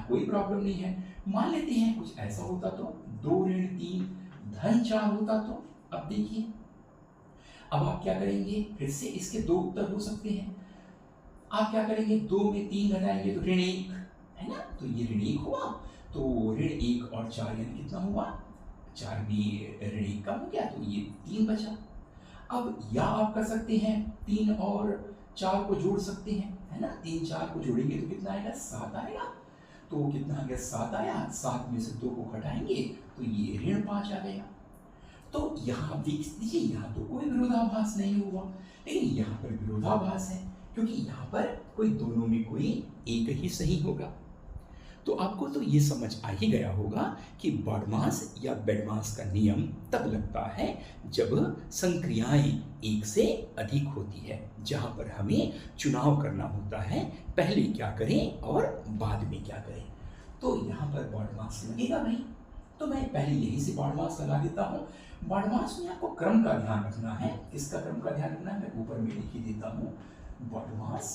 कोई प्रॉब्लम नहीं है। मान लेते हैं कुछ ऐसा होता तो 2 ऋण 3 धन 4 होता तो। अब देखिए, अब आप क्या करेंगे, फिर से इसके दो उत्तर हो सकते हैं। आप क्या करेंगे, 2 में 3 घटाएंगे तो ऋण 1 है ना, तो ये ऋण 1 हुआ। तो ऋण 1 और 4 यानी कितना हुआ, 4 में ऋण 1 कम हो गया तो ये 3 बचा। अब या आप कर सकते हैं 3 और 4 को जोड़ सकते हैं, है ना, 3 4 को जोड़ेंगे तो कितना आएगा, 7 आएगा। तो कितना आ गया, 7 आया। 7 में से 2 को घटाएंगे तो ये ऋण 5 आ गया। तो यहाँ देख लीजिए, यहाँ तो कोई विरोधाभास नहीं हुआ, लेकिन यहाँ पर विरोधाभास है, क्योंकि यहाँ पर कोई दोनों में कोई एक ही सही होगा। तो आपको तो ये समझ आ ही गया होगा कि BODMAS या BEDMAS का नियम तब लगता है जब संक्रियाएं एक से अधिक होती है, जहां पर हमें चुनाव करना होता है, पहले क्या करें और बाद में क्या करें। तो यहाँ पर BODMAS लगेगा भाई, तो मैं पहले यहीं से BODMAS लगा देता हूँ। BODMAS में आपको क्रम का ध्यान रखना है। किसका क्रम का ध्यान रखना है, मैं ऊपर में लिख ही देता हूँ, BODMAS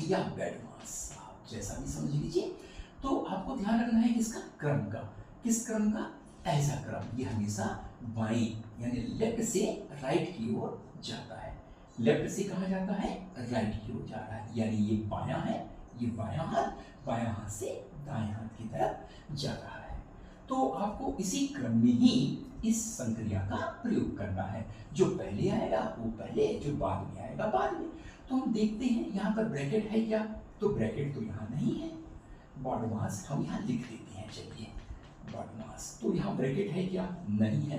या BEDMAS, आप जैसा भी समझ लीजिए। तो आपको ध्यान रखना है किसका, क्रम का। किस क्रम का, ऐसा क्रम, ये हमेशा बाएं यानी लेफ्ट से राइट की ओर जाता है। लेफ्ट से कहा जाता है, राइट की ओर जा रहा है, यानी ये बायां है, ये बायां हाथ से दाएं हाथ की तरफ जा रहा है। तो आपको इसी क्रम में ही इस संक्रिया का प्रयोग करना है। जो पहले आएगा वो पहले, जो बाद में आएगा बाद में। तो हम देखते हैं यहाँ पर ब्रैकेट है क्या, तो ब्रैकेट तो यहाँ नहीं है। BODMAS हम यहाँ लिख देते हैं, चलिए BODMAS, तो यहाँ ब्रैकेट है क्या, नहीं है।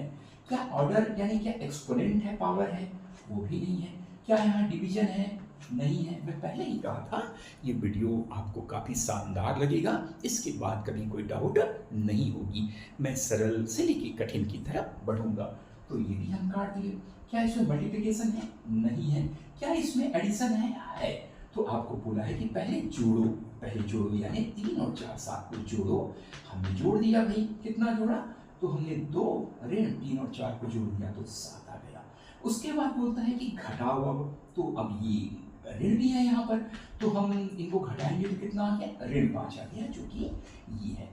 क्या ऑर्डर यानी क्या एक्सपोनेंट है, पावर है, वो भी नहीं है। क्या यहाँ डिवीजन है, नहीं है। मैं पहले ही कहा था ये वीडियो आपको काफ़ी शानदार लगेगा, इसके बाद कभी कोई डाउट नहीं होगी। मैं सरल से लेकर कठिन की तरफ बढ़ूंगा। तो ये भी हम काट दिए। क्या इसमें मल्टीप्लिकेशन है, नहीं है। क्या इसमें एडिशन है। तो आपको बोला है कि पहले जोड़ो, यानी 3 और 4 7 को जोड़ो। हमने जोड़ दिया भाई, कितना जोड़ा, तो हमने 2 ऋण 3 और 4 को जोड़ दिया तो 7 आ गया। उसके बाद बोलता है कि घटाओ अब, तो अब ये ऋण भी है यहाँ पर, तो हम इनको घटाएंगे तो कितना आ गया, ऋण 5 आ गया, जो कि ये है।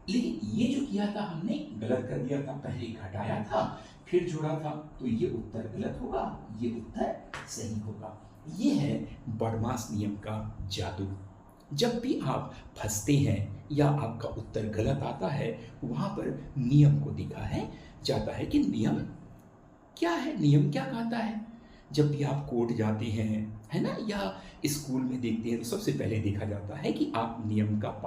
लेकिन ये जो किया था हमने, गलत कर दिया था, पहले घटाया था फिर जोड़ा था, तो ये उत्तर गलत होगा, ये उत्तर सही होगा। ये है BODMAS नियम का जादू। जब भी आप फंसते हैं या आपका उत्तर गलत आता है, वहां पर नियम को दिखाया जाता है कि नियम क्या है, नियम क्या कहता है। जब भी आप कोर्ट जाते हैं, है ना, या स्कूल में देखते हैं, तो सबसे पहले देखा जाता है कि आप नियम का